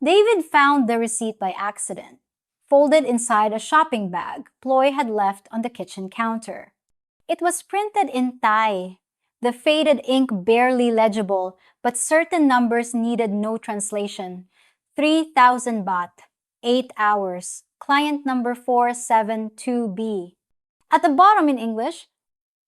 David found the receipt by accident, folded inside a shopping bag Ploy had left on the kitchen counter. It was printed in Thai, the faded ink barely legible, but certain numbers needed no translation. 3,000 baht, 8 hours, client number 472B. At the bottom in English,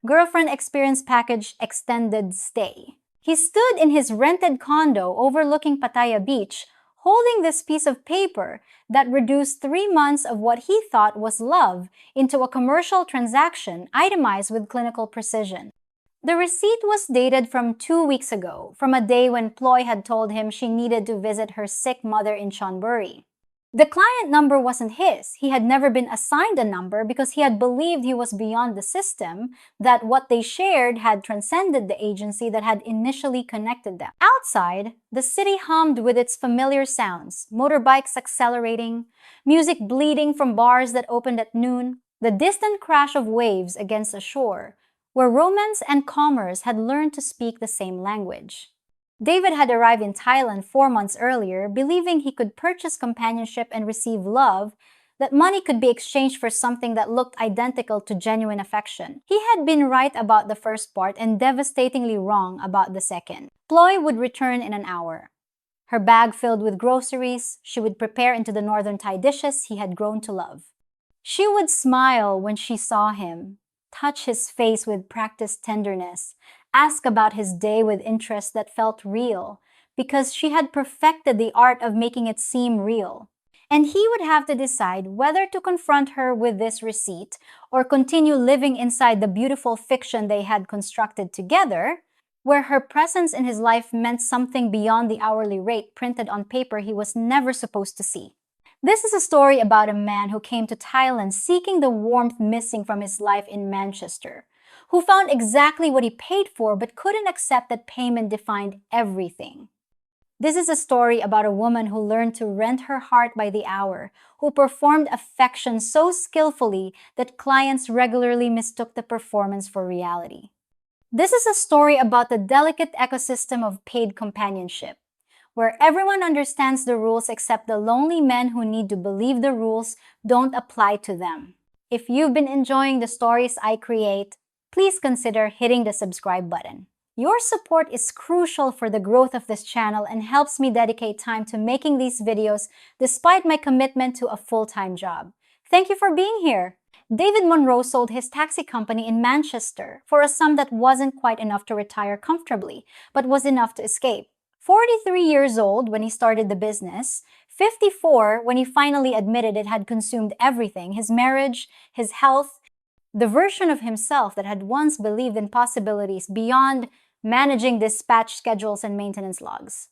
girlfriend experience package extended stay. He stood in his rented condo overlooking Pattaya Beach, holding this piece of paper that reduced 3 months of what he thought was love into a commercial transaction itemized with clinical precision. The receipt was dated from 2 weeks ago, from a day when Ploy had told him she needed to visit her sick mother in Chonburi. The client number wasn't his. He had never been assigned a number because he had believed he was beyond the system, that what they shared had transcended the agency that had initially connected them. Outside, the city hummed with its familiar sounds, motorbikes accelerating, music bleeding from bars that opened at noon, the distant crash of waves against a shore, where romance and commerce had learned to speak the same language. David had arrived in Thailand 4 months earlier, believing he could purchase companionship and receive love, that money could be exchanged for something that looked identical to genuine affection. He had been right about the first part and devastatingly wrong about the second. Ploy would return in an hour. Her bag filled with groceries, she would prepare into the northern Thai dishes he had grown to love. She would smile when she saw him, touch his face with practiced tenderness, ask about his day with interest that felt real, because she had perfected the art of making it seem real. And he would have to decide whether to confront her with this receipt or continue living inside the beautiful fiction they had constructed together, where her presence in his life meant something beyond the hourly rate printed on paper he was never supposed to see. This is a story about a man who came to Thailand seeking the warmth missing from his life in Manchester, who found exactly what he paid for but couldn't accept that payment defined everything. This is a story about a woman who learned to rent her heart by the hour, who performed affection so skillfully that clients regularly mistook the performance for reality. This is a story about the delicate ecosystem of paid companionship, where everyone understands the rules except the lonely men who need to believe the rules don't apply to them. If you've been enjoying the stories I create, please consider hitting the subscribe button. Your support is crucial for the growth of this channel and helps me dedicate time to making these videos despite my commitment to a full-time job. Thank you for being here. David Monroe sold his taxi company in Manchester for a sum that wasn't quite enough to retire comfortably, but was enough to escape. 43 years old when he started the business, 54 when he finally admitted it had consumed everything, his marriage, his health, the version of himself that had once believed in possibilities beyond managing dispatch schedules and maintenance logs.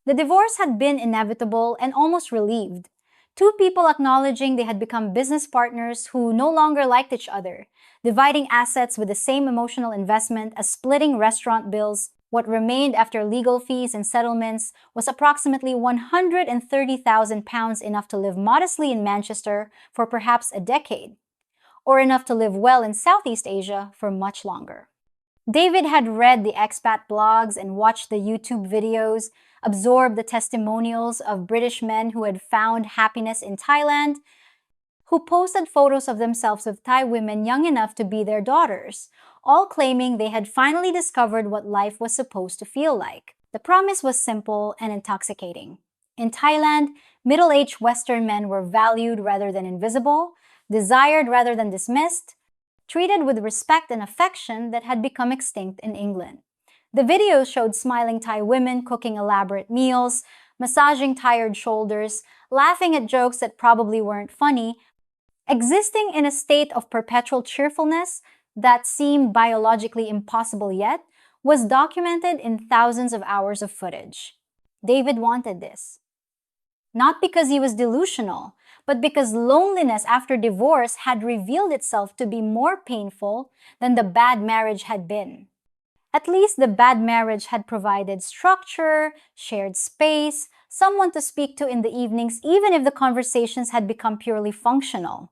The divorce had been inevitable and almost relieved. Two people acknowledging they had become business partners who no longer liked each other, dividing assets with the same emotional investment as splitting restaurant bills. What remained after legal fees and settlements was approximately £130,000, enough to live modestly in Manchester for perhaps a decade, or enough to live well in Southeast Asia for much longer. David had read the expat blogs and watched the YouTube videos, absorbed the testimonials of British men who had found happiness in Thailand, who posted photos of themselves with Thai women young enough to be their daughters, all claiming they had finally discovered what life was supposed to feel like. The promise was simple and intoxicating. In Thailand, middle-aged Western men were valued rather than invisible, desired rather than dismissed, treated with respect and affection that had become extinct in England. The videos showed smiling Thai women cooking elaborate meals, massaging tired shoulders, laughing at jokes that probably weren't funny, existing in a state of perpetual cheerfulness that seemed biologically impossible yet was documented in thousands of hours of footage. David wanted this. Not because he was delusional, but because loneliness after divorce had revealed itself to be more painful than the bad marriage had been. At least the bad marriage had provided structure, shared space, someone to speak to in the evenings, even if the conversations had become purely functional.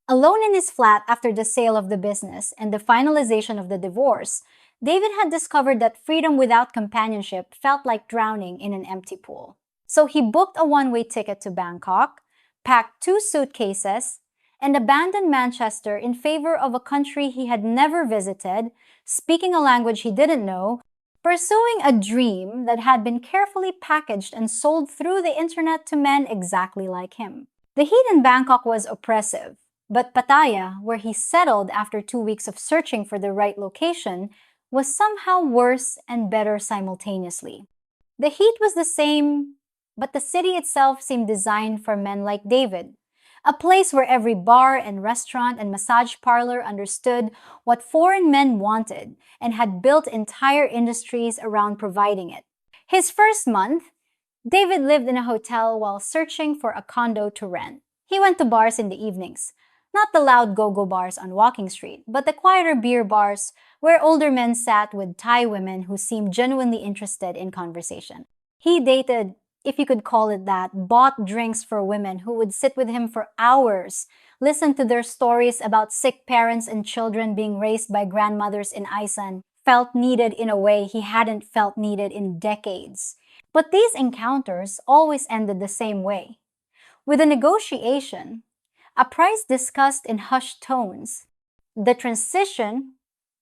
Alone in his flat after the sale of the business and the finalization of the divorce, David had discovered that freedom without companionship felt like drowning in an empty pool. So he booked a one-way ticket to Bangkok, packed 2 suitcases, and abandoned Manchester in favor of a country he had never visited, speaking a language he didn't know, pursuing a dream that had been carefully packaged and sold through the internet to men exactly like him. The heat in Bangkok was oppressive, but Pattaya, where he settled after 2 weeks of searching for the right location, was somehow worse and better simultaneously. The heat was the same, but the city itself seemed designed for men like David, a place where every bar and restaurant and massage parlor understood what foreign men wanted and had built entire industries around providing it. His first month, David lived in a hotel while searching for a condo to rent. He went to bars in the evenings, not the loud go-go bars on Walking Street, but the quieter beer bars where older men sat with Thai women who seemed genuinely interested in conversation. He dated, if you could call it that, bought drinks for women who would sit with him for hours, listen to their stories about sick parents and children being raised by grandmothers in Iceland, felt needed in a way he hadn't felt needed in decades. But these encounters always ended the same way, with a negotiation, a price discussed in hushed tones. The transition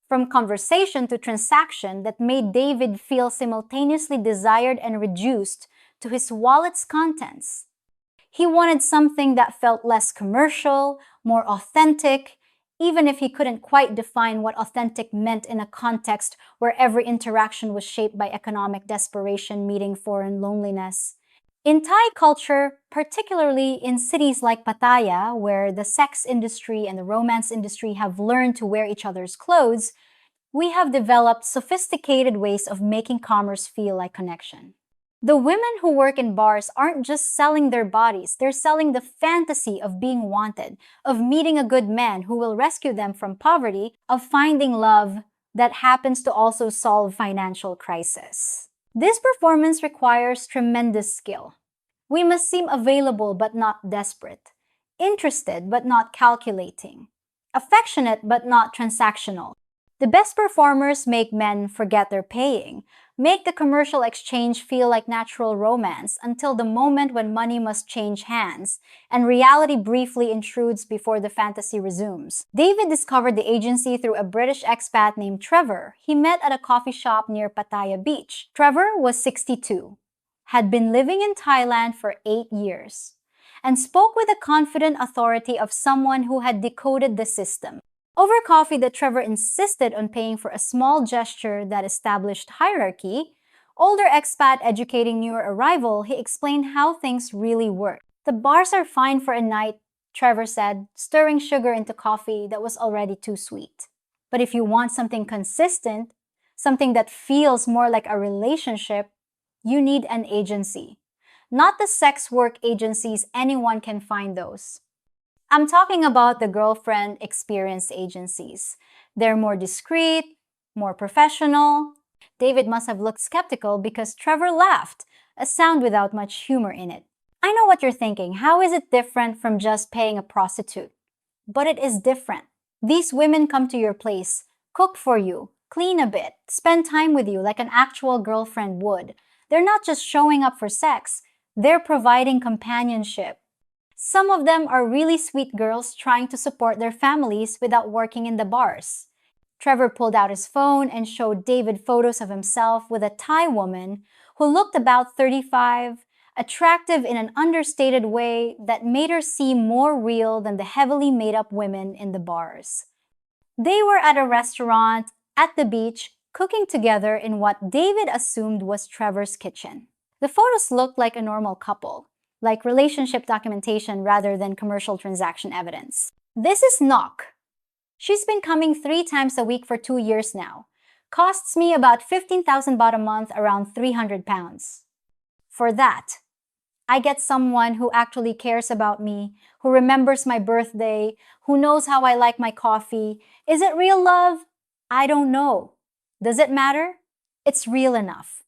from conversation to transaction that made David feel simultaneously desired and reduced to his wallet's contents. He wanted something that felt less commercial, more authentic, even if he couldn't quite define what authentic meant in a context where every interaction was shaped by economic desperation meeting foreign loneliness. In Thai culture, particularly in cities like Pattaya, where the sex industry and the romance industry have learned to wear each other's clothes, we have developed sophisticated ways of making commerce feel like connection. The women who work in bars aren't just selling their bodies, they're selling the fantasy of being wanted, of meeting a good man who will rescue them from poverty, of finding love that happens to also solve financial crisis. This performance requires tremendous skill. We must seem available but not desperate, interested but not calculating, affectionate but not transactional. The best performers make men forget they're paying, make the commercial exchange feel like natural romance until the moment when money must change hands and reality briefly intrudes before the fantasy resumes. David discovered the agency through a British expat named Trevor he met at a coffee shop near Pattaya Beach. Trevor was 62, had been living in Thailand for 8 years, and spoke with the confident authority of someone who had decoded the system. Over coffee that Trevor insisted on paying for a small gesture that established hierarchy, older expat educating newer arrival, he explained how things really work. The bars are fine for a night, Trevor said, stirring sugar into coffee that was already too sweet. But if you want something consistent, something that feels more like a relationship, you need an agency. Not the sex work agencies, anyone can find those. I'm talking about the girlfriend experience agencies. They're more discreet, more professional. David must have looked skeptical because Trevor laughed, a sound without much humor in it. I know what you're thinking. How is it different from just paying a prostitute? But it is different. These women come to your place, cook for you, clean a bit, spend time with you like an actual girlfriend would. They're not just showing up for sex, they're providing companionship. Some of them are really sweet girls trying to support their families without working in the bars. Trevor pulled out his phone and showed David photos of himself with a Thai woman who looked about 35, attractive in an understated way that made her seem more real than the heavily made-up women in the bars. They were at a restaurant, at the beach, cooking together in what David assumed was Trevor's kitchen. The photos looked like a normal couple, like relationship documentation rather than commercial transaction evidence. This is Nok. She's been coming 3 times a week for 2 years now. Costs me about 15,000 baht a month, around 300 pounds. For that, I get someone who actually cares about me, who remembers my birthday, who knows how I like my coffee. Is it real love? I don't know. Does it matter? It's real enough.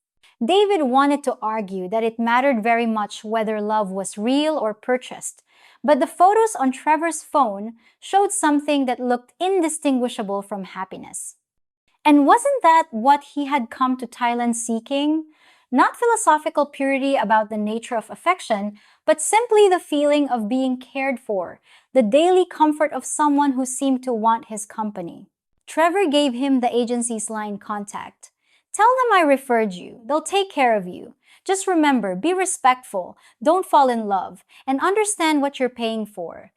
David wanted to argue that it mattered very much whether love was real or purchased, but the photos on Trevor's phone showed something that looked indistinguishable from happiness. And wasn't that what he had come to Thailand seeking? Not philosophical purity about the nature of affection, but simply the feeling of being cared for, the daily comfort of someone who seemed to want his company. Trevor gave him the agency's line contact. Tell them I referred you. They'll take care of you. Just remember, be respectful, don't fall in love, and understand what you're paying for.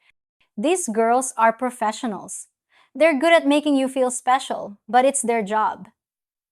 These girls are professionals. They're good at making you feel special, but it's their job.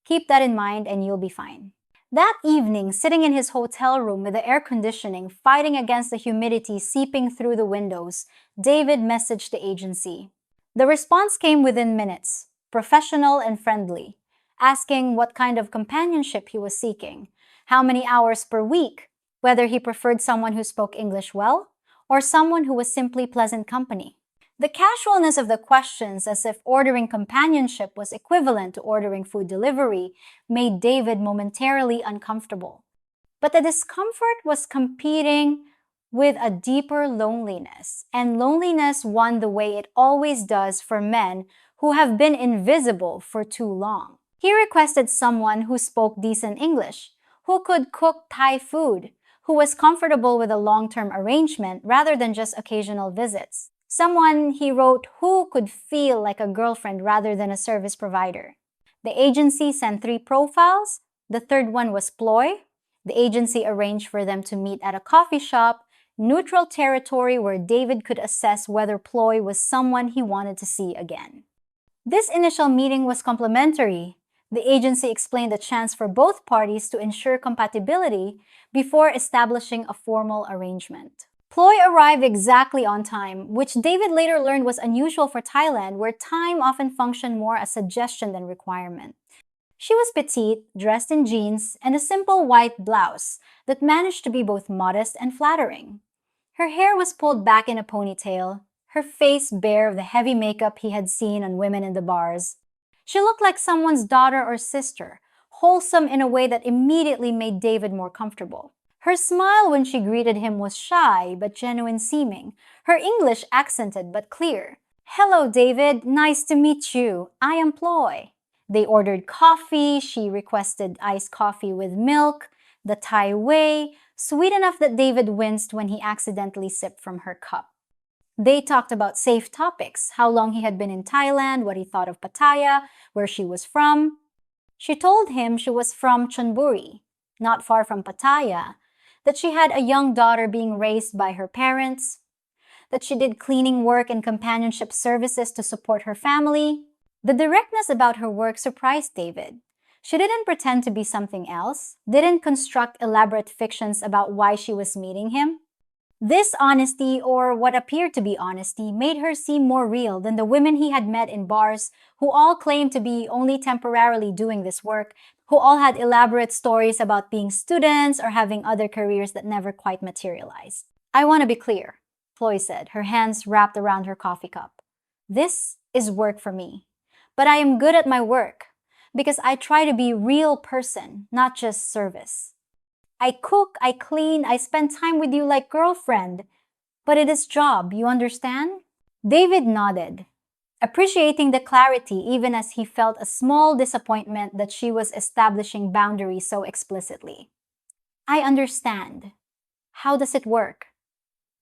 Keep that in mind and you'll be fine. That evening, sitting in his hotel room with the air conditioning fighting against the humidity seeping through the windows, David messaged the agency. The response came within minutes, professional and friendly, asking what kind of companionship he was seeking, how many hours per week, whether he preferred someone who spoke English well, or someone who was simply pleasant company. The casualness of the questions, as if ordering companionship was equivalent to ordering food delivery, made David momentarily uncomfortable. But the discomfort was competing with a deeper loneliness, and loneliness won the way it always does for men who have been invisible for too long. He requested someone who spoke decent English, who could cook Thai food, who was comfortable with a long-term arrangement rather than just occasional visits. Someone, he wrote, who could feel like a girlfriend rather than a service provider. The agency sent 3 profiles. The third one was Ploy. The agency arranged for them to meet at a coffee shop, neutral territory where David could assess whether Ploy was someone he wanted to see again. This initial meeting was complimentary. The agency explained the chance for both parties to ensure compatibility before establishing a formal arrangement. Ploy arrived exactly on time, which David later learned was unusual for Thailand, where time often functioned more as suggestion than requirement. She was petite, dressed in jeans, and a simple white blouse that managed to be both modest and flattering. Her hair was pulled back in a ponytail, her face bare of the heavy makeup he had seen on women in the bars. She looked like someone's daughter or sister, wholesome in a way that immediately made David more comfortable. Her smile when she greeted him was shy but genuine seeming, her English accented but clear. "Hello, David. Nice to meet you. I am Ploy." They ordered coffee. She requested iced coffee with milk, the Thai way, sweet enough that David winced when he accidentally sipped from her cup. They talked about safe topics, how long he had been in Thailand, what he thought of Pattaya, where she was from. She told him she was from Chonburi, not far from Pattaya, that she had a young daughter being raised by her parents, that she did cleaning work and companionship services to support her family. The directness about her work surprised David. She didn't pretend to be something else, didn't construct elaborate fictions about why she was meeting him. This honesty, or what appeared to be honesty, made her seem more real than the women he had met in bars who all claimed to be only temporarily doing this work, who all had elaborate stories about being students or having other careers that never quite materialized. "I want to be clear," Ploy said, her hands wrapped around her coffee cup. "This is work for me. But I am good at my work because I try to be a real person, not just service. I cook, I clean, I spend time with you like girlfriend. But it is job, you understand?" David nodded, appreciating the clarity even as he felt a small disappointment that she was establishing boundaries so explicitly. "I understand. How does it work?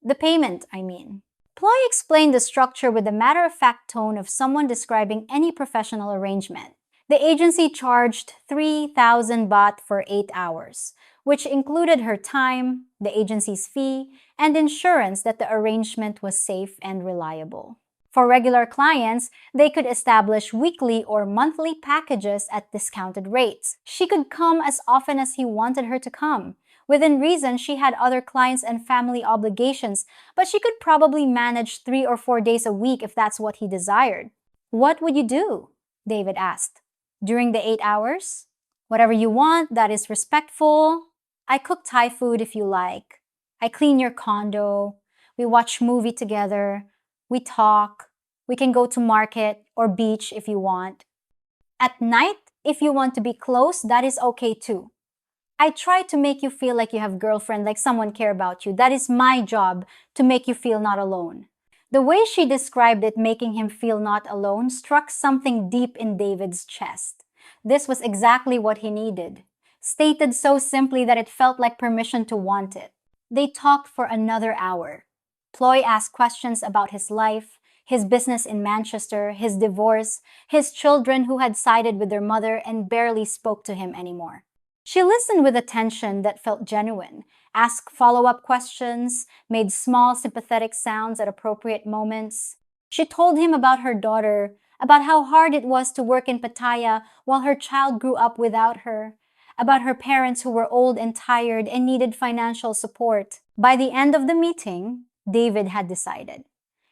The payment, I mean." Ploy explained the structure with the matter-of-fact tone of someone describing any professional arrangement. The agency charged 3,000 baht for 8 hours, which included her time, the agency's fee, and insurance that the arrangement was safe and reliable. For regular clients, they could establish weekly or monthly packages at discounted rates. She could come as often as he wanted her to come. Within reason, she had other clients and family obligations, but she could probably manage 3 or 4 days a week if that's what he desired. "What would you do?" David asked. "During the 8 hours? Whatever you want that is respectful. I cook Thai food if you like. I clean your condo. We watch movie together. We talk. We can go to market or beach if you want. At night, if you want to be close, that is okay too. I try to make you feel like you have a girlfriend, like someone care about you. That is my job, to make you feel not alone." The way she described it making him feel not alone struck something deep in David's chest. This was exactly what he needed. stated so simply that it felt like permission to want it. They talked for another hour. Ploy asked questions about his life, his business in Manchester, his divorce, his children who had sided with their mother and barely spoke to him anymore. She listened with attention that felt genuine, asked follow-up questions, made small sympathetic sounds at appropriate moments. She told him about her daughter, about how hard it was to work in Pattaya while her child grew up without her, about her parents who were old and tired and needed financial support. By the end of the meeting, David had decided.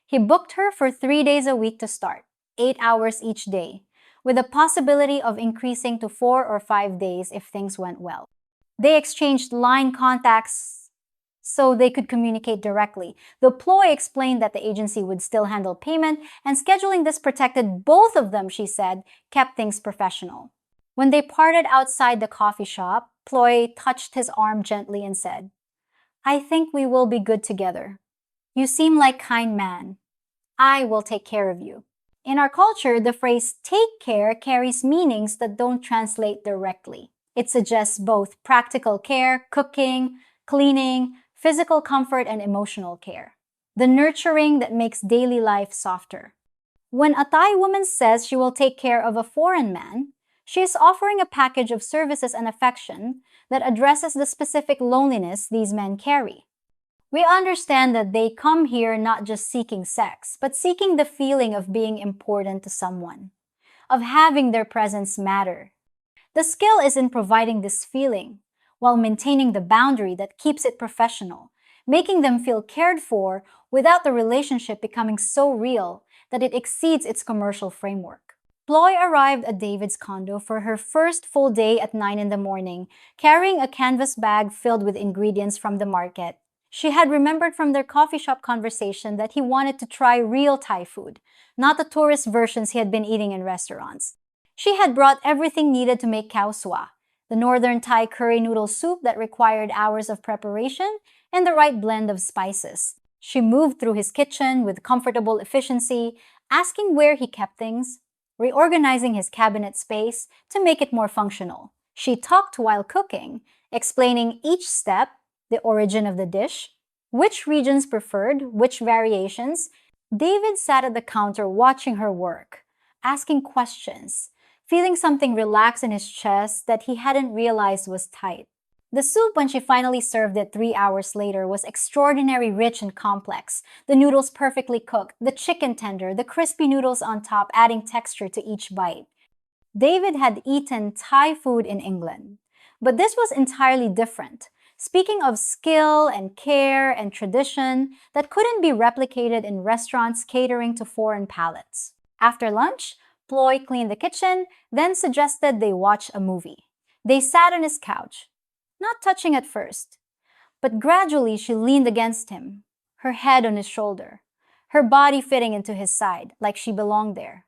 He booked her for 3 days a week to start, 8 hours each day, with a possibility of increasing to 4 or 5 days if things went well. They exchanged line contacts so they could communicate directly. The Ploy explained that the agency would still handle payment, and scheduling this protected both of them, she said, kept things professional. When they parted outside the coffee shop, Ploy touched his arm gently and said, "I think we will be good together. You seem like a kind man. I will take care of you." In our culture, the phrase take care carries meanings that don't translate directly. It suggests both practical care, cooking, cleaning, physical comfort, and emotional care. The nurturing that makes daily life softer. When a Thai woman says she will take care of a foreign man, she is offering a package of services and affection that addresses the specific loneliness these men carry. We understand that they come here not just seeking sex, but seeking the feeling of being important to someone, of having their presence matter. The skill is in providing this feeling, while maintaining the boundary that keeps it professional, making them feel cared for without the relationship becoming so real that it exceeds its commercial framework. Ploy arrived at David's condo for her first full day at 9 in the morning, carrying a canvas bag filled with ingredients from the market. She had remembered from their coffee shop conversation that he wanted to try real Thai food, not the tourist versions he had been eating in restaurants. She had brought everything needed to make khao swa, the northern Thai curry noodle soup that required hours of preparation, and the right blend of spices. She moved through his kitchen with comfortable efficiency, asking where he kept things, reorganizing his cabinet space to make it more functional. She talked while cooking, explaining each step, the origin of the dish, which regions preferred, which variations. David sat at the counter watching her work, asking questions, feeling something relax in his chest that he hadn't realized was tight. The soup, when she finally served it 3 hours later, was extraordinarily rich and complex. The noodles perfectly cooked, the chicken tender, the crispy noodles on top adding texture to each bite. David had eaten Thai food in England, but this was entirely different. Speaking of skill and care and tradition that couldn't be replicated in restaurants catering to foreign palates. After lunch, Ploy cleaned the kitchen, then suggested they watch a movie. They sat on his couch, not touching at first, but gradually she leaned against him, her head on his shoulder, her body fitting into his side like she belonged there.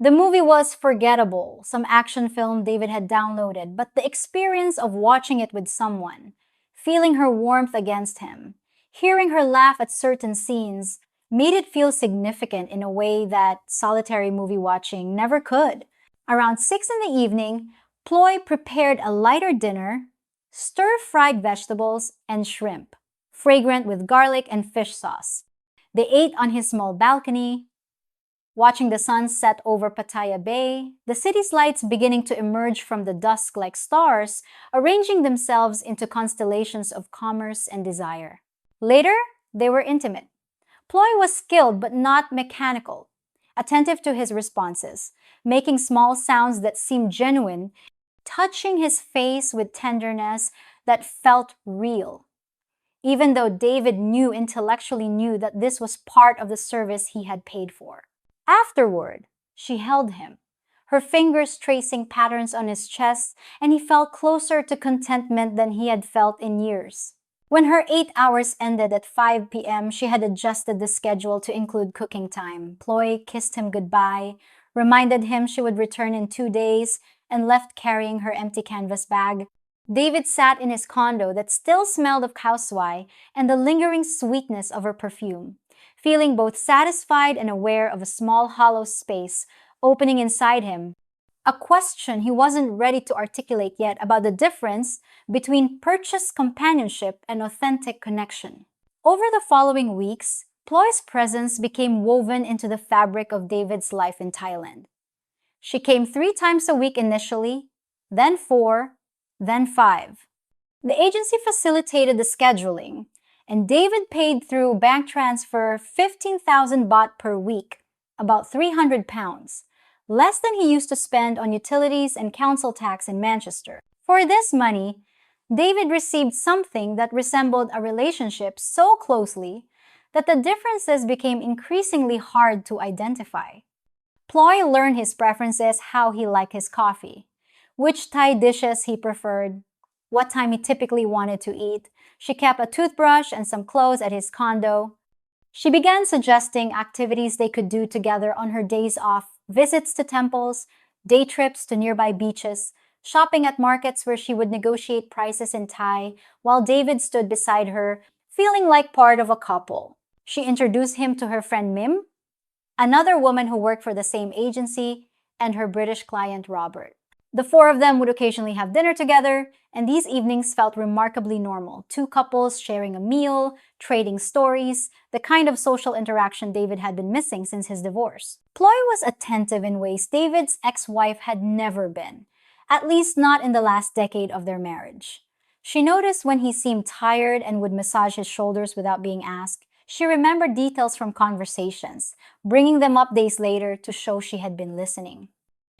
The movie was forgettable, some action film David had downloaded, but the experience of watching it with someone, feeling her warmth against him, hearing her laugh at certain scenes, made it feel significant in a way that solitary movie watching never could. Around 6 in the evening, Ploy prepared a lighter dinner, stir-fried vegetables and shrimp, fragrant with garlic and fish sauce. They ate on his small balcony, watching the sun set over Pattaya Bay, the city's lights beginning to emerge from the dusk like stars, arranging themselves into constellations of commerce and desire. Later, they were intimate. Ploy was skilled but not mechanical, attentive to his responses, making small sounds that seemed genuine, touching his face with tenderness that felt real. Even though David intellectually knew that this was part of the service he had paid for. Afterward, she held him, her fingers tracing patterns on his chest, and he felt closer to contentment than he had felt in years. When her 8 hours ended at 5 p.m., she had adjusted the schedule to include cooking time. Ploy kissed him goodbye, reminded him she would return in 2 days, and left carrying her empty canvas bag. David sat in his condo that still smelled of khao swai and the lingering sweetness of her perfume, feeling both satisfied and aware of a small hollow space opening inside him, a question he wasn't ready to articulate yet about the difference between purchased companionship and authentic connection. Over the following weeks, Ploy's presence became woven into the fabric of David's life in Thailand. She came 3 times a week initially, then 4, then 5. The agency facilitated the scheduling, and David paid through bank transfer 15,000 baht per week, about £300, less than he used to spend on utilities and council tax in Manchester. For this money, David received something that resembled a relationship so closely that the differences became increasingly hard to identify. Ploy learned his preferences, how he liked his coffee, which Thai dishes he preferred, what time he typically wanted to eat. She kept a toothbrush and some clothes at his condo. She began suggesting activities they could do together on her days off, visits to temples, day trips to nearby beaches, shopping at markets where she would negotiate prices in Thai, while David stood beside her, feeling like part of a couple. She introduced him to her friend Mim, another woman who worked for the same agency, and her British client Robert. The 4 of them would occasionally have dinner together, and these evenings felt remarkably normal. 2 couples sharing a meal, trading stories, the kind of social interaction David had been missing since his divorce. Ploy was attentive in ways David's ex-wife had never been, at least not in the last decade of their marriage. She noticed when he seemed tired and would massage his shoulders without being asked. She remembered details from conversations, bringing them up days later to show she had been listening.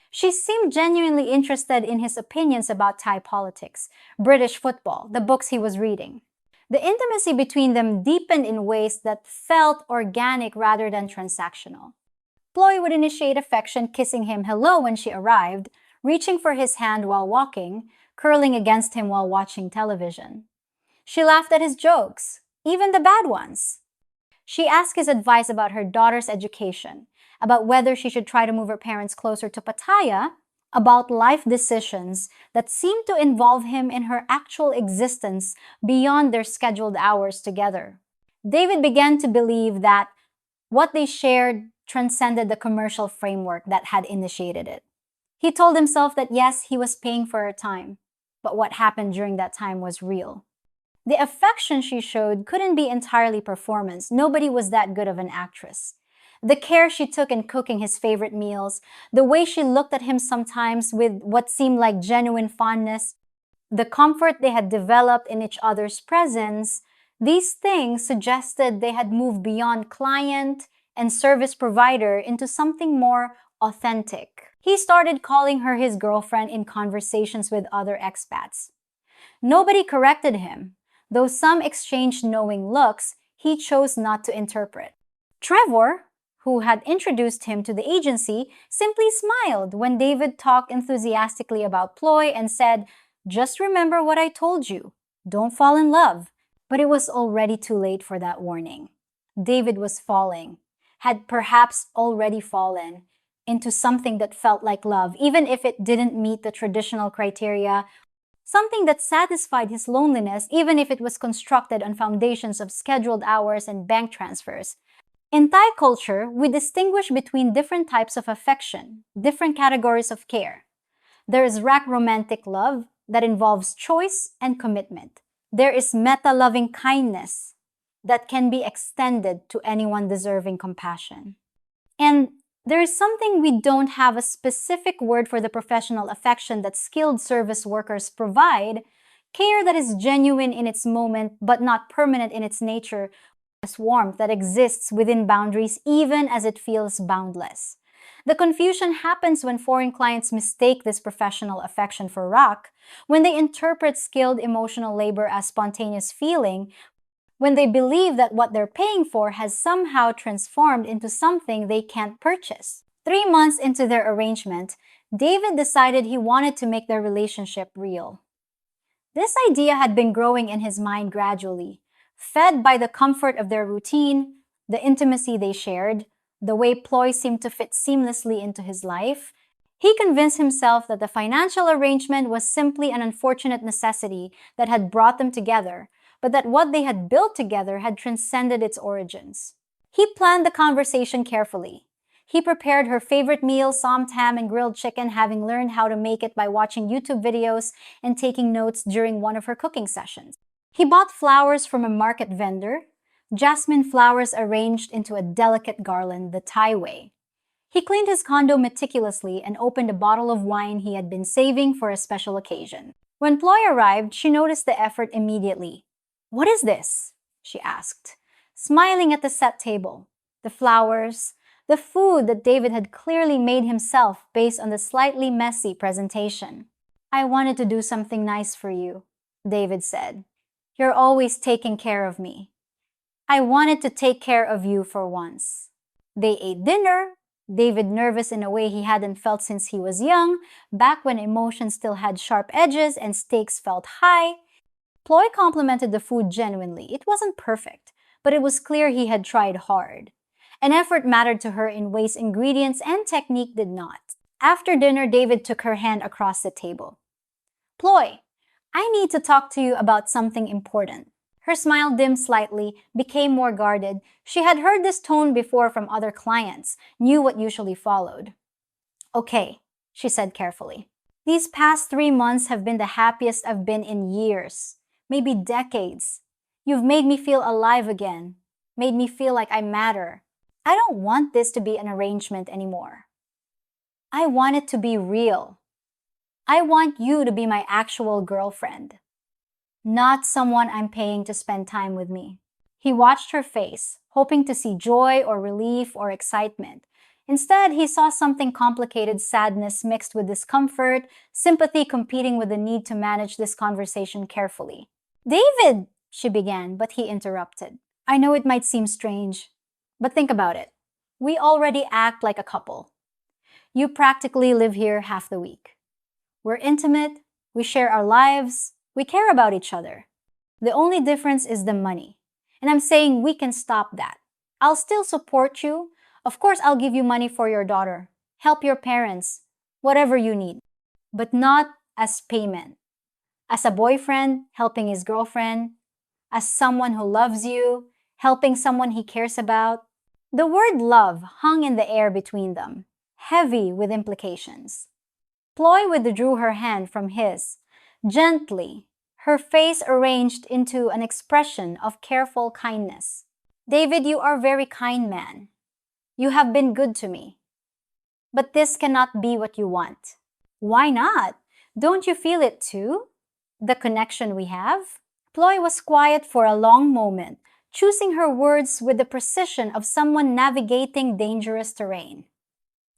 She seemed genuinely interested in his opinions about Thai politics, British football, the books he was reading. The intimacy between them deepened in ways that felt organic rather than transactional. Ploy would initiate affection, kissing him hello when she arrived, reaching for his hand while walking, curling against him while watching television. She laughed at his jokes, even the bad ones. She asked his advice about her daughter's education, about whether she should try to move her parents closer to Pattaya, about life decisions that seemed to involve him in her actual existence beyond their scheduled hours together. David began to believe that what they shared transcended the commercial framework that had initiated it. He told himself that yes, he was paying for her time, but what happened during that time was real. The affection she showed couldn't be entirely performance. Nobody was that good of an actress. The care she took in cooking his favorite meals, the way she looked at him sometimes with what seemed like genuine fondness, the comfort they had developed in each other's presence, these things suggested they had moved beyond client and service provider into something more authentic. He started calling her his girlfriend in conversations with other expats. Nobody corrected him. Though some exchanged knowing looks, he chose not to interpret. Trevor, who had introduced him to the agency, simply smiled when David talked enthusiastically about Ploy and said, "Just remember what I told you. Don't fall in love." But it was already too late for that warning. David was falling, had perhaps already fallen, into something that felt like love, even if it didn't meet the traditional criteria. Something that satisfied his loneliness, even if it was constructed on foundations of scheduled hours and bank transfers. In Thai culture, we distinguish between different types of affection, different categories of care. There is rack romantic love that involves choice and commitment. There is meta-loving kindness that can be extended to anyone deserving compassion. And there is something we don't have a specific word for the professional affection that skilled service workers provide, care that is genuine in its moment but not permanent in its nature, as warmth that exists within boundaries even as it feels boundless. The confusion happens when foreign clients mistake this professional affection for rock, when they interpret skilled emotional labor as spontaneous feeling, when they believe that what they're paying for has somehow transformed into something they can't purchase. 3 months into their arrangement, David decided he wanted to make their relationship real. This idea had been growing in his mind gradually, fed by the comfort of their routine, the intimacy they shared, the way Ploy seemed to fit seamlessly into his life. He convinced himself that the financial arrangement was simply an unfortunate necessity that had brought them together, but that what they had built together had transcended its origins. He planned the conversation carefully, He prepared her favorite meal, samtam and grilled chicken, having learned how to make it by watching YouTube videos and taking notes during one of her cooking sessions. He bought flowers from a market vendor, jasmine flowers arranged into a delicate garland the Thai way. He cleaned his condo meticulously and opened a bottle of wine he had been saving for a special occasion. When Ploy arrived, she noticed the effort immediately. "What is this?" she asked, smiling at the set table. The flowers, the food that David had clearly made himself based on the slightly messy presentation. "I wanted to do something nice for you," David said. "You're always taking care of me. I wanted to take care of you for once." They ate dinner, David nervous in a way he hadn't felt since he was young, back when emotions still had sharp edges and stakes felt high. Ploy complimented the food genuinely. It wasn't perfect, but it was clear he had tried hard. An effort mattered to her in ways ingredients and technique did not. After dinner, David took her hand across the table. "Ploy, I need to talk to you about something important." Her smile dimmed slightly, became more guarded. She had heard this tone before from other clients, knew what usually followed. "Okay," she said carefully. "These past 3 months have been the happiest I've been in years, maybe decades. You've made me feel alive again, made me feel like I matter. I don't want this to be an arrangement anymore. I want it to be real. I want you to be my actual girlfriend, not someone I'm paying to spend time with me." He watched her face, hoping to see joy or relief or excitement. Instead, he saw something complicated: sadness mixed with discomfort, sympathy competing with the need to manage this conversation carefully. "David," she began, but he interrupted. "I know it might seem strange, but think about it. We already act like a couple. You practically live here half the week. We're intimate, we share our lives, we care about each other. The only difference is the money. And I'm saying we can stop that. I'll still support you. Of course, I'll give you money for your daughter, help your parents, whatever you need. But not as payment. As a boyfriend helping his girlfriend, as someone who loves you, helping someone he cares about." The word love hung in the air between them, heavy with implications. Ploy withdrew her hand from his, gently, her face arranged into an expression of careful kindness. "David, you are a very kind man. You have been good to me. But this cannot be what you want." "Why not? Don't you feel it too? The connection we have?" Ploy was quiet for a long moment, choosing her words with the precision of someone navigating dangerous terrain.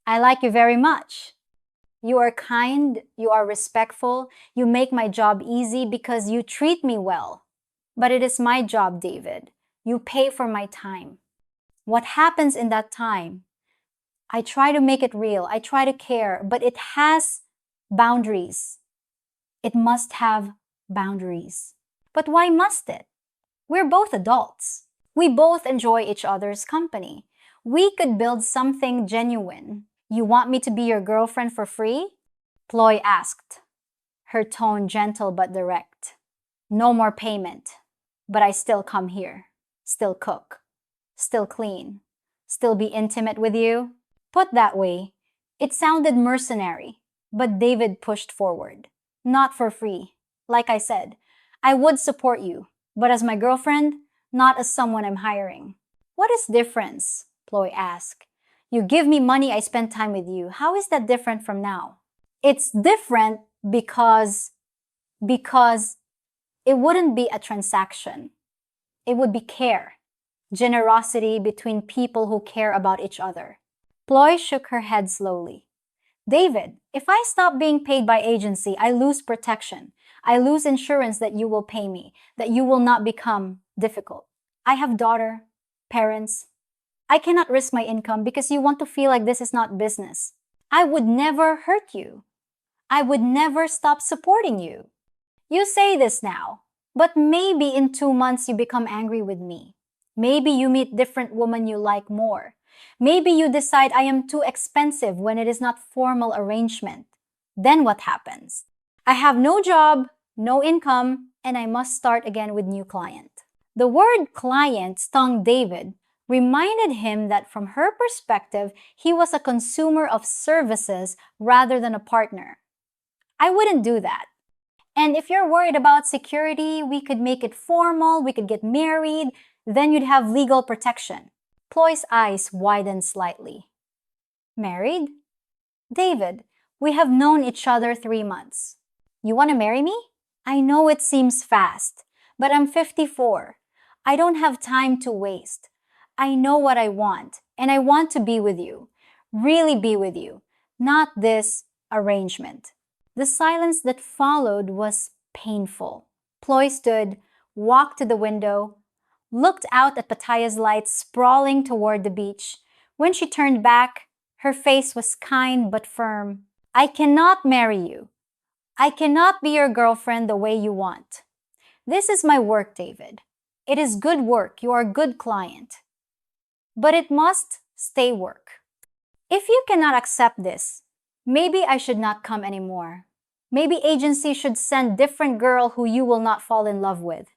"I like you very much. You are kind, you are respectful, you make my job easy because you treat me well. But it is my job, David. You pay for my time. What happens in that time? I try to make it real, I try to care, but it has boundaries. It must have boundaries." "But why must it? We're both adults. We both enjoy each other's company. We could build something genuine. You want me to be your girlfriend for free?" Ploy asked, her tone gentle but direct. "No more payment, but I still come here, still cook, still clean, still be intimate with you." Put that way, it sounded mercenary, but David pushed forward. "Not for free. Like I said, I would support you, but as my girlfriend, not as someone I'm hiring." "What is difference?" Ploy asked. "You give me money, I spend time with you. How is that different from now?" "It's different because it wouldn't be a transaction. It would be care, generosity between people who care about each other." Ploy shook her head slowly. "David, if I stop being paid by agency, I lose protection. I lose insurance that you will pay me, that you will not become difficult. I have daughter, parents. I cannot risk my income because you want to feel like this is not business. I would never hurt you. I would never stop supporting you. You say this now, but maybe in 2 months you become angry with me. Maybe you meet different women you like more. Maybe you decide I am too expensive when it is not formal arrangement. Then what happens? I have no job, no income, and I must start again with new client." The word client stung David, reminded him that from her perspective, he was a consumer of services rather than a partner. I wouldn't do that. And if you're worried about security, we could make it formal, we could get married, then you'd have legal protection. Ploy's eyes widened slightly. Married? David, we have known each other 3 months. You want to marry me? I know it seems fast, but I'm 54. I don't have time to waste. I know what I want, and I want to be with you. Really be with you, not this arrangement. The silence that followed was painful. Ploy stood, walked to the window, looked out at Pattaya's lights sprawling toward the beach. When she turned back, her face was kind but firm. I cannot marry you. I cannot be your girlfriend the way you want. This is my work, David. It is good work. You are a good client. But it must stay work. If you cannot accept this, maybe I should not come anymore. Maybe agency should send different girl who you will not fall in love with.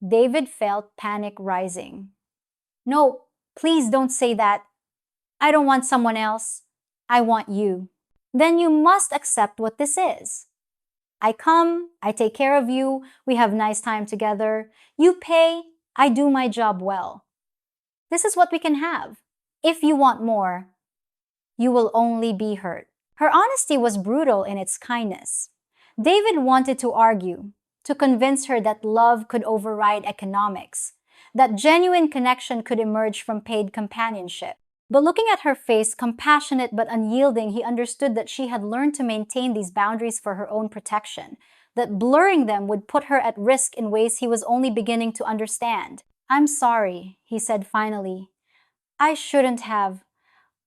David felt panic rising. No, please don't say that. I don't want someone else. I want you. Then you must accept what this is. I come, I take care of you, we have nice time together. You pay, I do my job well. This is what we can have. If you want more, you will only be hurt. Her honesty was brutal in its kindness. David wanted to argue, to convince her that love could override economics, that genuine connection could emerge from paid companionship. But looking at her face, compassionate but unyielding, he understood that she had learned to maintain these boundaries for her own protection, that blurring them would put her at risk in ways he was only beginning to understand. I'm sorry, he said finally. I shouldn't have.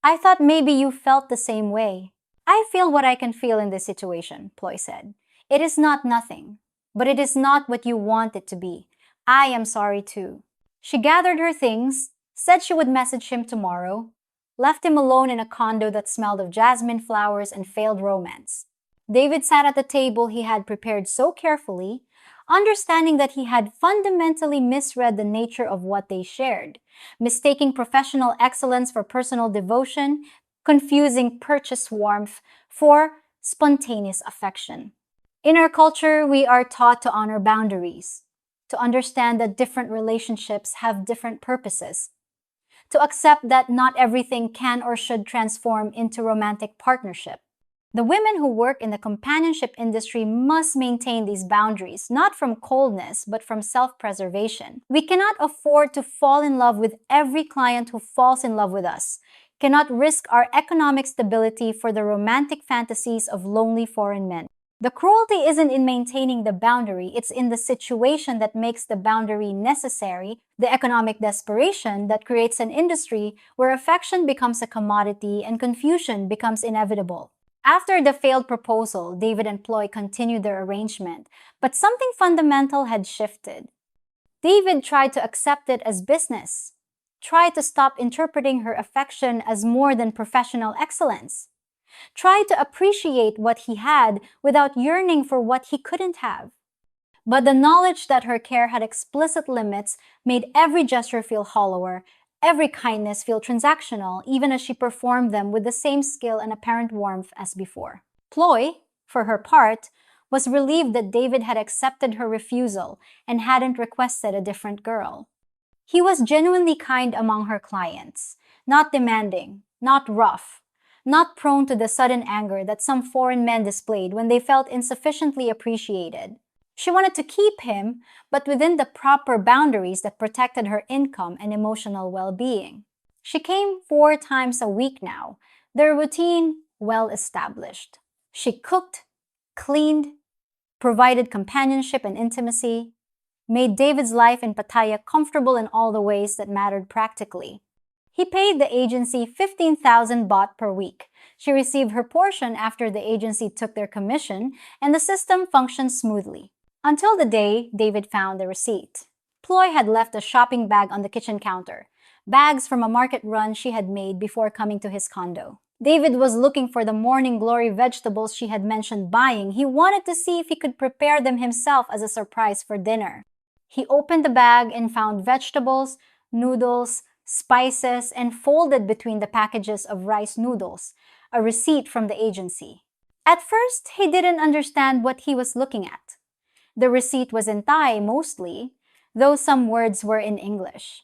I thought maybe you felt the same way. I feel what I can feel in this situation, Ploy said. It is not nothing, but it is not what you want it to be. I am sorry too. She gathered her things, said she would message him tomorrow, left him alone in a condo that smelled of jasmine flowers and failed romance. David sat at the table he had prepared so carefully, understanding that he had fundamentally misread the nature of what they shared, mistaking professional excellence for personal devotion, confusing purchased warmth for spontaneous affection. In our culture, we are taught to honor boundaries, to understand that different relationships have different purposes, to accept that not everything can or should transform into romantic partnership. The women who work in the companionship industry must maintain these boundaries, not from coldness, but from self-preservation. We cannot afford to fall in love with every client who falls in love with us, cannot risk our economic stability for the romantic fantasies of lonely foreign men. The cruelty isn't in maintaining the boundary, it's in the situation that makes the boundary necessary, the economic desperation that creates an industry where affection becomes a commodity and confusion becomes inevitable. After the failed proposal, David and Ploy continued their arrangement, but something fundamental had shifted. David tried to accept it as business, tried to stop interpreting her affection as more than professional excellence, tried to appreciate what he had without yearning for what he couldn't have. But the knowledge that her care had explicit limits made every gesture feel hollower, every kindness feel transactional, even as she performed them with the same skill and apparent warmth as before. Ploy, for her part, was relieved that David had accepted her refusal and hadn't requested a different girl. He was genuinely kind among her clients, not demanding, not rough, not prone to the sudden anger that some foreign men displayed when they felt insufficiently appreciated. She wanted to keep him, but within the proper boundaries that protected her income and emotional well-being. She came 4 times a week now, their routine well established. She cooked, cleaned, provided companionship and intimacy, made David's life in Pattaya comfortable in all the ways that mattered practically. He paid the agency 15,000 baht per week. She received her portion after the agency took their commission, and the system functioned smoothly. Until the day David found the receipt. Ploy had left a shopping bag on the kitchen counter, bags from a market run she had made before coming to his condo. David was looking for the morning glory vegetables she had mentioned buying. He wanted to see if he could prepare them himself as a surprise for dinner. He opened the bag and found vegetables, noodles, spices, and folded between the packages of rice noodles, a receipt from the agency. At first, he didn't understand what he was looking at. The receipt was in Thai mostly, though some words were in English.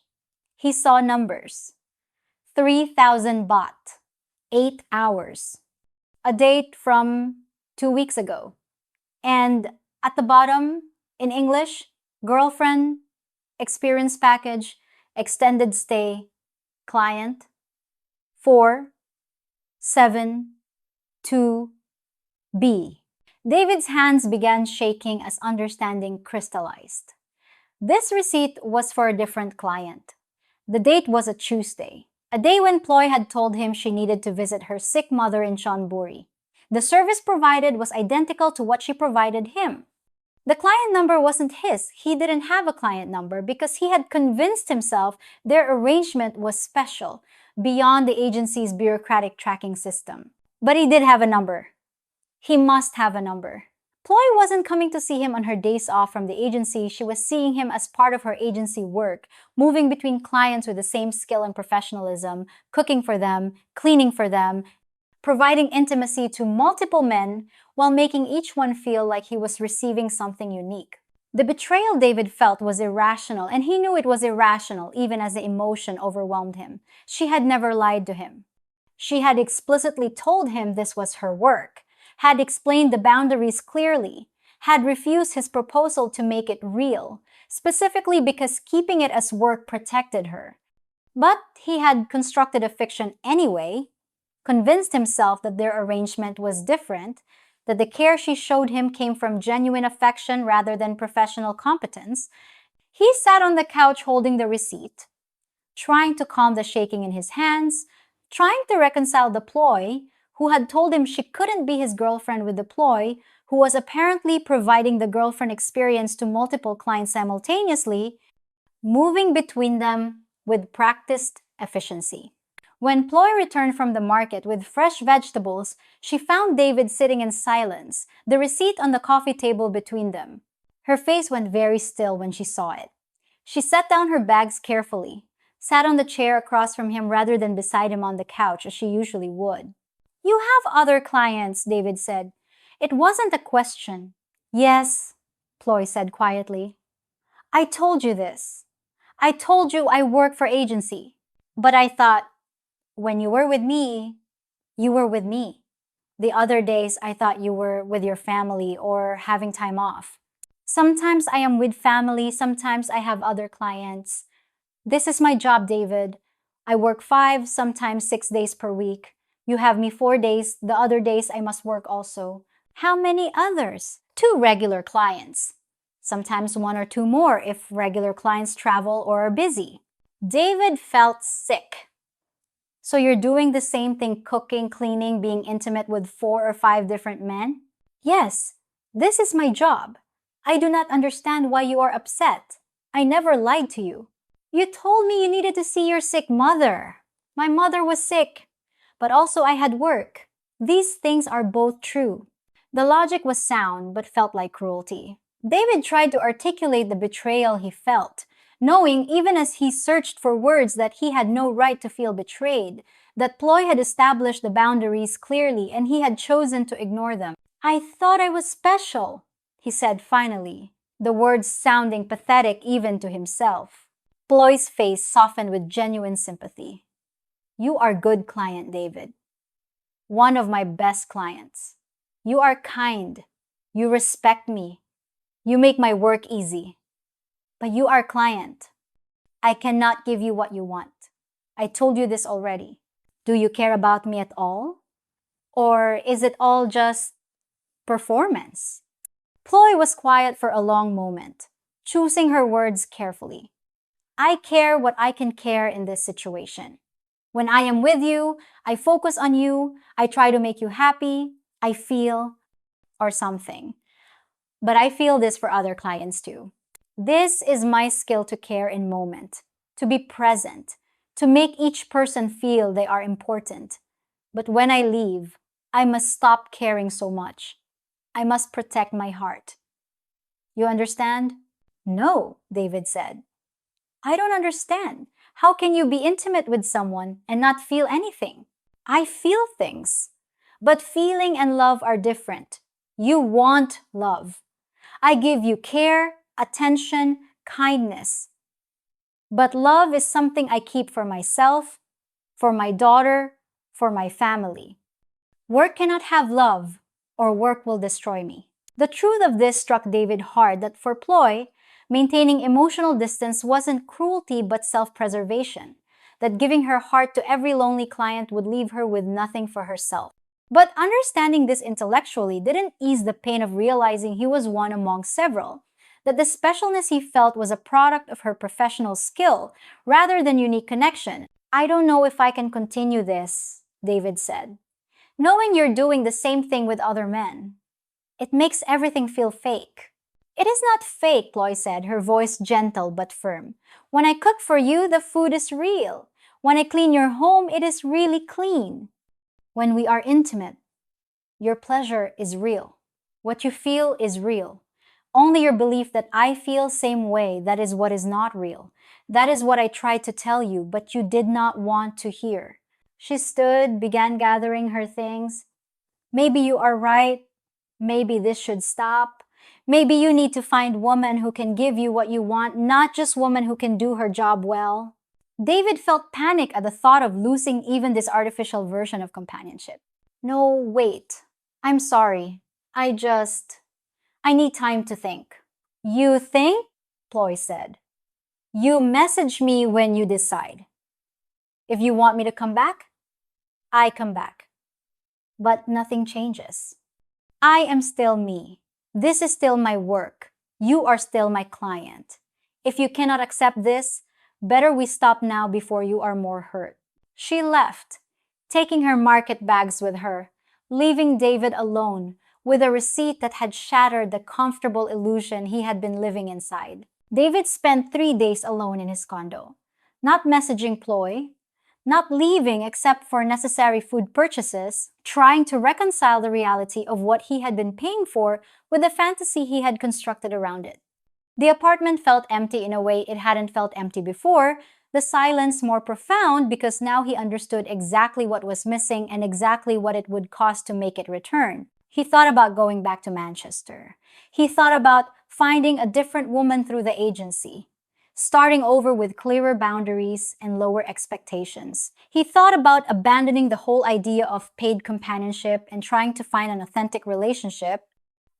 He saw numbers. 3,000 baht, 8 hours. A date from 2 weeks ago. And at the bottom, in English, girlfriend, experience package, extended stay, client, 4, 7, 2, B. David's hands began shaking as understanding crystallized. This receipt was for a different client. The date was a Tuesday, a day when Ploy had told him she needed to visit her sick mother in Chonburi. The service provided was identical to what she provided him. The client number wasn't his. He didn't have a client number because he had convinced himself their arrangement was special, beyond the agency's bureaucratic tracking system. But he did have a number. He must have a number. Ploy wasn't coming to see him on her days off from the agency. She was seeing him as part of her agency work, moving between clients with the same skill and professionalism, cooking for them, cleaning for them, providing intimacy to multiple men while making each one feel like he was receiving something unique. The betrayal David felt was irrational, and he knew it was irrational even as the emotion overwhelmed him. She had never lied to him. She had explicitly told him this was her work, had explained the boundaries clearly, had refused his proposal to make it real, specifically because keeping it as work protected her. But he had constructed a fiction anyway, convinced himself that their arrangement was different, that the care she showed him came from genuine affection rather than professional competence. He sat on the couch holding the receipt, trying to calm the shaking in his hands, trying to reconcile the Ploy, who had told him she couldn't be his girlfriend, with the Ploy, who was apparently providing the girlfriend experience to multiple clients simultaneously, moving between them with practiced efficiency. When Ploy returned from the market with fresh vegetables, she found David sitting in silence, the receipt on the coffee table between them. Her face went very still when she saw it. She set down her bags carefully, sat on the chair across from him rather than beside him on the couch as she usually would. "You have other clients," David said. It wasn't a question. "Yes," Ploy said quietly. "I told you this. I told you I work for agency. But I thought, when you were with me, you were with me. The other days I thought you were with your family or having time off. Sometimes I am with family, sometimes I have other clients. This is my job, David. I work 5, sometimes 6 days per week. You have me 4 days, the other days I must work also. How many others? 2 regular clients. Sometimes 1 or 2 more if regular clients travel or are busy." David felt sick. "So you're doing the same thing, cooking, cleaning, being intimate with 4 or 5 different men?" "Yes, this is my job. I do not understand why you are upset. I never lied to you. You told me you needed to see your sick mother. My mother was sick, but also I had work. These things are both true." The logic was sound, but felt like cruelty. David tried to articulate the betrayal he felt, knowing even as he searched for words that he had no right to feel betrayed, that Ploy had established the boundaries clearly and he had chosen to ignore them. "I thought I was special," he said finally, the words sounding pathetic even to himself. Ploy's face softened with genuine sympathy. "You are a good client, David. One of my best clients. You are kind. You respect me. You make my work easy. But you are a client. I cannot give you what you want. I told you this already. Do you care about me at all? Or is it all just performance?" Ploy was quiet for a long moment, choosing her words carefully. "I care what I can care in this situation. When I am with you, I focus on you, I try to make you happy, I feel, or something. But I feel this for other clients too. This is my skill to care in moment, to be present, to make each person feel they are important. But when I leave, I must stop caring so much. I must protect my heart. You understand?" "No," David said. "I don't understand. How can you be intimate with someone and not feel anything? I feel things. But feeling and love are different. You want love. I give you care, attention, kindness. But love is something I keep for myself, for my daughter, for my family. Work cannot have love, or work will destroy me. The truth of this struck David hard that for Ploy, maintaining emotional distance wasn't cruelty but self-preservation, that giving her heart to every lonely client would leave her with nothing for herself. But understanding this intellectually didn't ease the pain of realizing he was one among several, that the specialness he felt was a product of her professional skill rather than unique connection. I don't know if I can continue this, David said. Knowing you're doing the same thing with other men. It makes everything feel fake. It is not fake, Ploy said, her voice gentle but firm. When I cook for you, the food is real. When I clean your home, it is really clean. When we are intimate, your pleasure is real. What you feel is real. Only your belief that I feel same way, that is what is not real. That is what I tried to tell you, but you did not want to hear. She stood, began gathering her things. Maybe you are right. Maybe this should stop. Maybe you need to find woman who can give you what you want, not just woman who can do her job well. David felt panic at the thought of losing even this artificial version of companionship. No, wait. I'm sorry. I need time to think. You think? Ploy said. You message me when you decide. If you want me to come back, I come back. But nothing changes. I am still me. This is still my work. You are still my client. If you cannot accept this, better we stop now before you are more hurt. She left, taking her market bags with her, leaving David alone with a receipt that had shattered the comfortable illusion he had been living inside. David spent 3 days alone in his condo, not messaging Ploy, not leaving except for necessary food purchases, trying to reconcile the reality of what he had been paying for with the fantasy he had constructed around it. The apartment felt empty in a way it hadn't felt empty before, the silence more profound because now he understood exactly what was missing and exactly what it would cost to make it return. He thought about going back to Manchester. He thought about finding a different woman through the agency, starting over with clearer boundaries and lower expectations. He thought about abandoning the whole idea of paid companionship and trying to find an authentic relationship,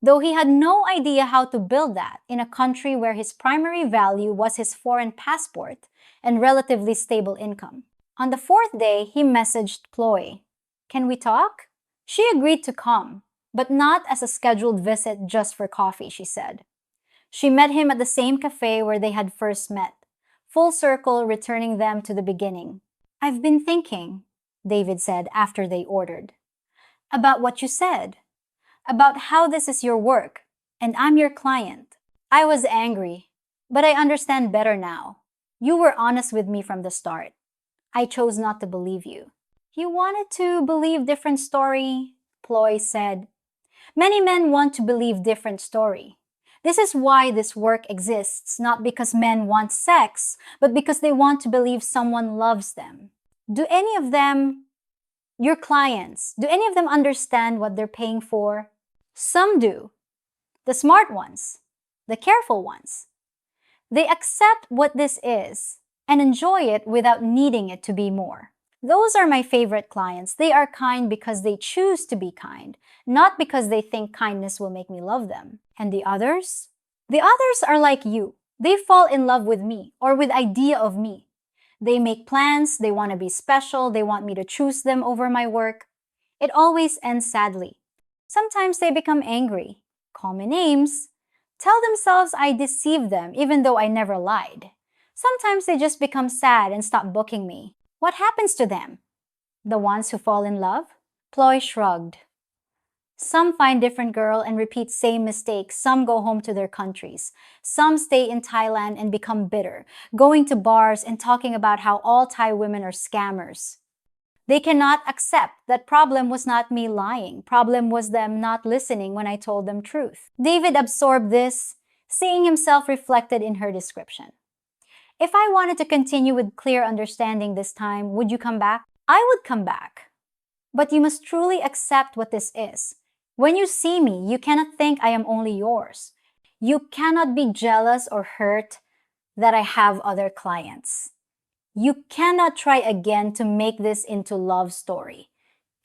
though he had no idea how to build that in a country where his primary value was his foreign passport and relatively stable income. On the 4th day, he messaged Ploy. Can we talk? She agreed to come, but not as a scheduled visit just for coffee, she said. She met him at the same cafe where they had first met, full circle returning them to the beginning. I've been thinking, David said after they ordered, about what you said, about how this is your work, and I'm your client. I was angry, but I understand better now. You were honest with me from the start. I chose not to believe you. You wanted to believe different story, Ploy said. Many men want to believe different story. This is why this work exists, not because men want sex, but because they want to believe someone loves them. Do any of them, your clients, do any of them understand what they're paying for? Some do. The smart ones, the careful ones. They accept what this is and enjoy it without needing it to be more. Those are my favorite clients. They are kind because they choose to be kind, not because they think kindness will make me love them. And the others? The others are like you. They fall in love with me or with idea of me. They make plans, they want to be special, they want me to choose them over my work. It always ends sadly. Sometimes they become angry, call me names, tell themselves I deceived them even though I never lied. Sometimes they just become sad and stop booking me. What happens to them? The ones who fall in love? Ploy shrugged. Some find different girl and repeat same mistakes. Some go home to their countries. Some stay in Thailand and become bitter, going to bars and talking about how all Thai women are scammers. They cannot accept that problem was not me lying. Problem was them not listening when I told them truth. David absorbed this, seeing himself reflected in her description. If I wanted to continue with clear understanding this time, would you come back? I would come back. But you must truly accept what this is. When you see me, you cannot think I am only yours. You cannot be jealous or hurt that I have other clients. You cannot try again to make this into love story.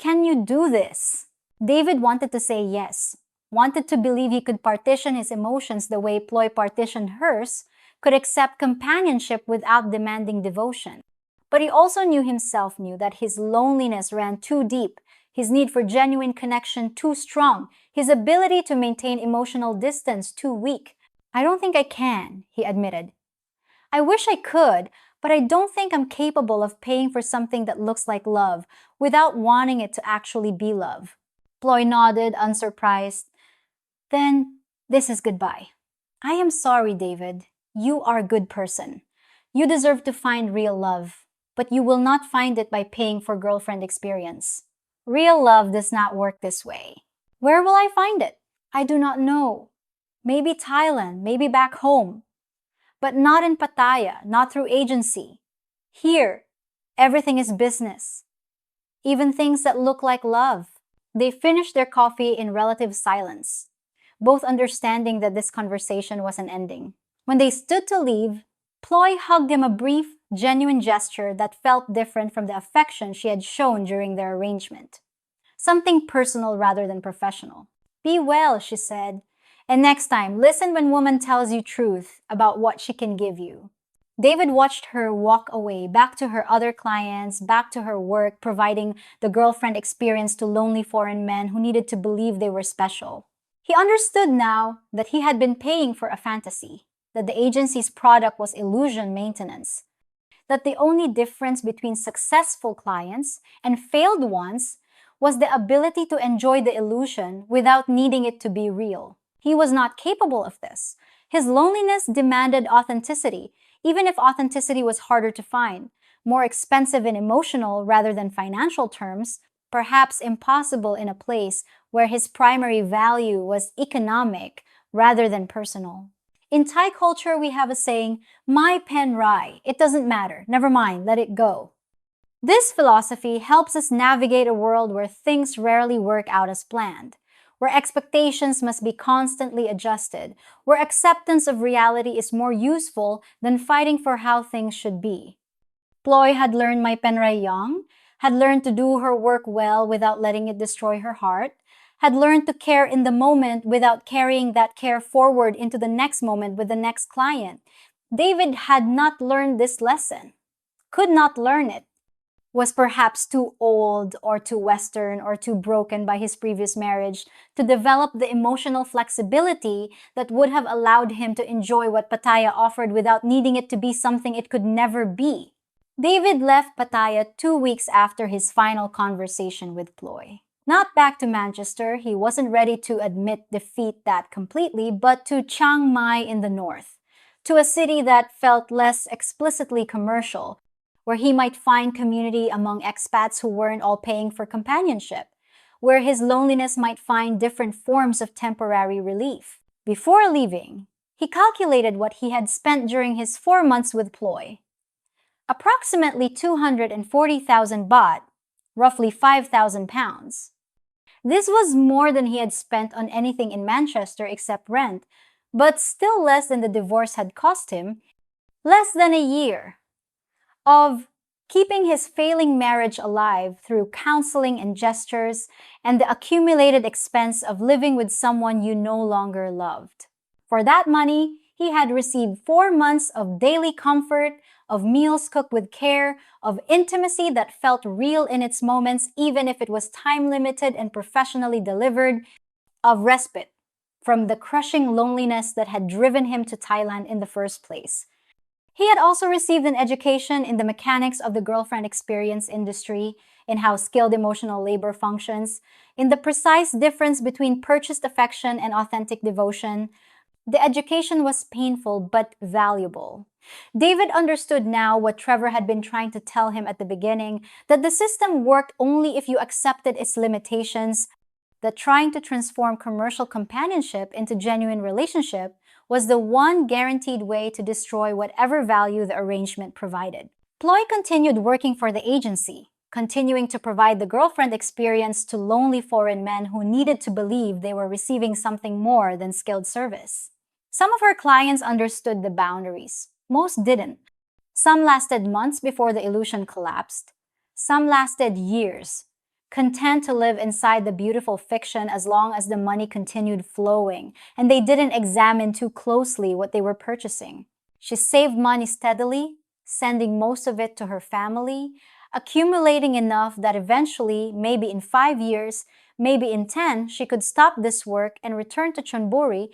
Can you do this? David wanted to say yes, wanted to believe he could partition his emotions the way Ploy partitioned hers, could accept companionship without demanding devotion. But he also knew that his loneliness ran too deep, his need for genuine connection too strong, his ability to maintain emotional distance too weak. I don't think I can, he admitted. I wish I could, but I don't think I'm capable of paying for something that looks like love without wanting it to actually be love. Ploy nodded, unsurprised. Then, this is goodbye. I am sorry, David. You are a good person. You deserve to find real love, but you will not find it by paying for girlfriend experience. Real love does not work this way. Where will I find it? I do not know. Maybe Thailand, maybe back home. But not in Pattaya, not through agency. Here, everything is business. Even things that look like love. They finished their coffee in relative silence, both understanding that this conversation was an ending. When they stood to leave, Ploy hugged him, a brief, genuine gesture that felt different from the affection she had shown during their arrangement. Something personal rather than professional. Be well, she said. And next time, listen when woman tells you truth about what she can give you. David watched her walk away, back to her other clients, back to her work, providing the girlfriend experience to lonely foreign men who needed to believe they were special. He understood now that he had been paying for a fantasy, that the agency's product was illusion maintenance, that the only difference between successful clients and failed ones was the ability to enjoy the illusion without needing it to be real. He was not capable of this. His loneliness demanded authenticity, even if authenticity was harder to find, more expensive in emotional rather than financial terms, perhaps impossible in a place where his primary value was economic rather than personal. In Thai culture, we have a saying, "My pen rai, it doesn't matter, never mind, let it go." This philosophy helps us navigate a world where things rarely work out as planned, where expectations must be constantly adjusted, where acceptance of reality is more useful than fighting for how things should be. Ploy had learned my penrai young, had learned to do her work well without letting it destroy her heart, had learned to care in the moment without carrying that care forward into the next moment with the next client. David had not learned this lesson, could not learn it, was perhaps too old or too Western or too broken by his previous marriage to develop the emotional flexibility that would have allowed him to enjoy what Pattaya offered without needing it to be something it could never be. David left Pattaya 2 weeks after his final conversation with Ploy. Not back to Manchester, he wasn't ready to admit defeat that completely, but to Chiang Mai in the north, to a city that felt less explicitly commercial, where he might find community among expats who weren't all paying for companionship, where his loneliness might find different forms of temporary relief. Before leaving, he calculated what he had spent during his 4 months with Ploy. Approximately 240,000 baht, roughly 5,000 pounds. This was more than he had spent on anything in Manchester except rent, but still less than the divorce had cost him, less than a year of keeping his failing marriage alive through counseling and gestures and the accumulated expense of living with someone you no longer loved. For that money, he had received 4 months of daily comfort, of meals cooked with care, of intimacy that felt real in its moments, even if it was time-limited and professionally delivered, of respite from the crushing loneliness that had driven him to Thailand in the first place. He had also received an education in the mechanics of the girlfriend experience industry, in how skilled emotional labor functions, in the precise difference between purchased affection and authentic devotion. The education was painful but valuable. David understood now what Trevor had been trying to tell him at the beginning, that the system worked only if you accepted its limitations, that trying to transform commercial companionship into genuine relationship was the one guaranteed way to destroy whatever value the arrangement provided. Ploy continued working for the agency, continuing to provide the girlfriend experience to lonely foreign men who needed to believe they were receiving something more than skilled service. Some of her clients understood the boundaries. Most didn't. Some lasted months before the illusion collapsed. Some lasted years, content to live inside the beautiful fiction as long as the money continued flowing, and they didn't examine too closely what they were purchasing. She saved money steadily, sending most of it to her family, accumulating enough that eventually, maybe in 5 years, maybe in 10, she could stop this work and return to Chonburi,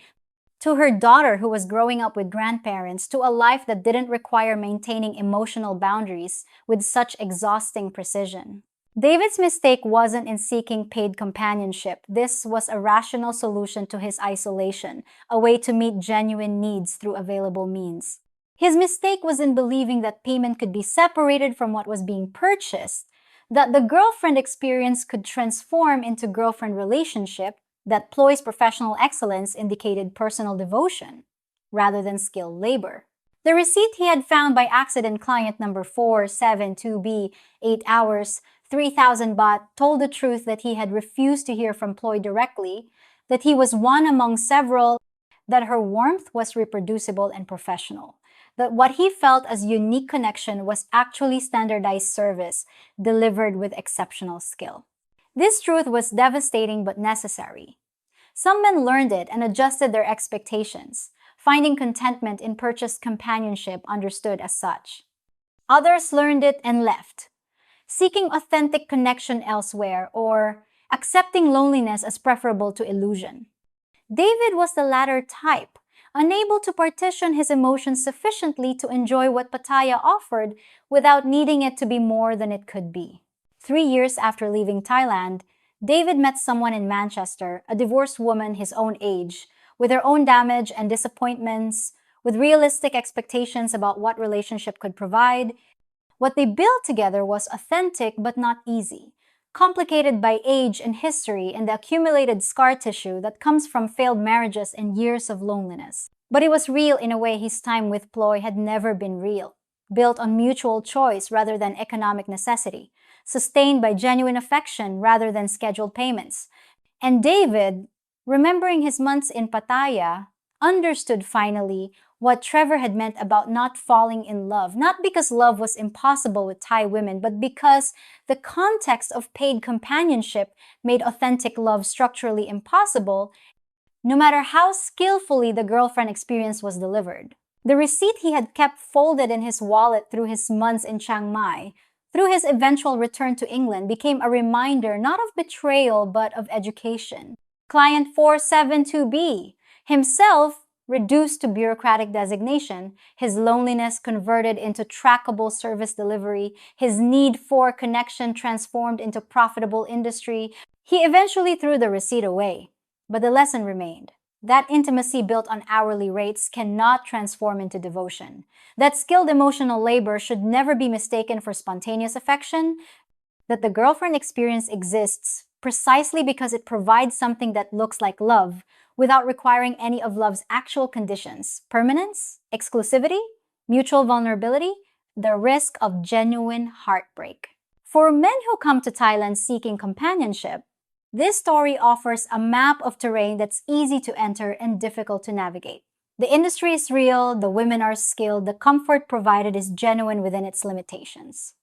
to her daughter who was growing up with grandparents, to a life that didn't require maintaining emotional boundaries with such exhausting precision. David's mistake wasn't in seeking paid companionship. This was a rational solution to his isolation, a way to meet genuine needs through available means. His mistake was in believing that payment could be separated from what was being purchased, that the girlfriend experience could transform into girlfriend relationship, that Ploy's professional excellence indicated personal devotion rather than skilled labor. The receipt he had found by accident, client number 472B, 8 hours, 3,000 baht, told the truth that he had refused to hear from Ploy directly, that he was one among several, that her warmth was reproducible and professional, that what he felt as unique connection was actually standardized service delivered with exceptional skill. This truth was devastating but necessary. Some men learned it and adjusted their expectations, finding contentment in purchased companionship understood as such. Others learned it and left, seeking authentic connection elsewhere or accepting loneliness as preferable to illusion. David was the latter type, unable to partition his emotions sufficiently to enjoy what Pattaya offered without needing it to be more than it could be. 3 years after leaving Thailand, David met someone in Manchester, a divorced woman his own age, with her own damage and disappointments, with realistic expectations about what relationship could provide. What they built together was authentic but not easy, complicated by age and history and the accumulated scar tissue that comes from failed marriages and years of loneliness. But it was real in a way his time with Ploy had never been real, built on mutual choice rather than economic necessity, sustained by genuine affection rather than scheduled payments. And David, remembering his months in Pattaya, understood finally what Trevor had meant about not falling in love, not because love was impossible with Thai women, but because the context of paid companionship made authentic love structurally impossible, no matter how skillfully the girlfriend experience was delivered. The receipt he had kept folded in his wallet through his months in Chiang Mai, through his eventual return to England, became a reminder not of betrayal but of education. Client 472B, himself reduced to bureaucratic designation, his loneliness converted into trackable service delivery, his need for connection transformed into profitable industry, he eventually threw the receipt away. But the lesson remained. That intimacy built on hourly rates cannot transform into devotion. That skilled emotional labor should never be mistaken for spontaneous affection. That the girlfriend experience exists precisely because it provides something that looks like love without requiring any of love's actual conditions: permanence, exclusivity, mutual vulnerability, the risk of genuine heartbreak. For men who come to Thailand seeking companionship, this story offers a map of terrain that's easy to enter and difficult to navigate. The industry is real, the women are skilled, the comfort provided is genuine within its limitations.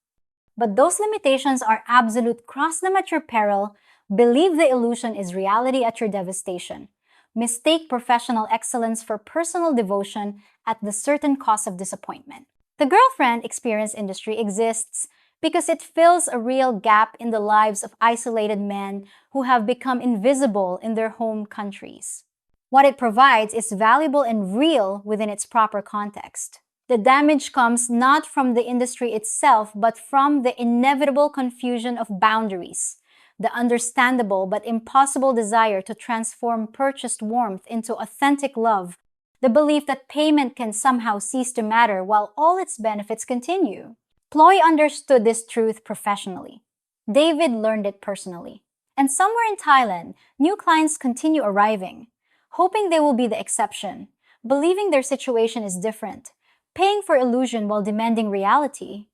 But those limitations are absolute. Cross them at your peril, believe the illusion is reality at your devastation. Mistake professional excellence for personal devotion at the certain cost of disappointment. The girlfriend experience industry exists because it fills a real gap in the lives of isolated men who have become invisible in their home countries. What it provides is valuable and real within its proper context. The damage comes not from the industry itself, but from the inevitable confusion of boundaries, the understandable but impossible desire to transform purchased warmth into authentic love, the belief that payment can somehow cease to matter while all its benefits continue. Ploy understood this truth professionally. David learned it personally. And somewhere in Thailand, new clients continue arriving, hoping they will be the exception, believing their situation is different, paying for illusion while demanding reality.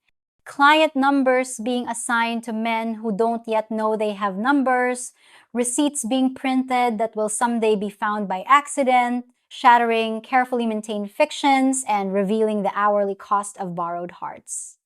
Client numbers being assigned to men who don't yet know they have numbers, receipts being printed that will someday be found by accident, shattering carefully maintained fictions, and revealing the hourly cost of borrowed hearts.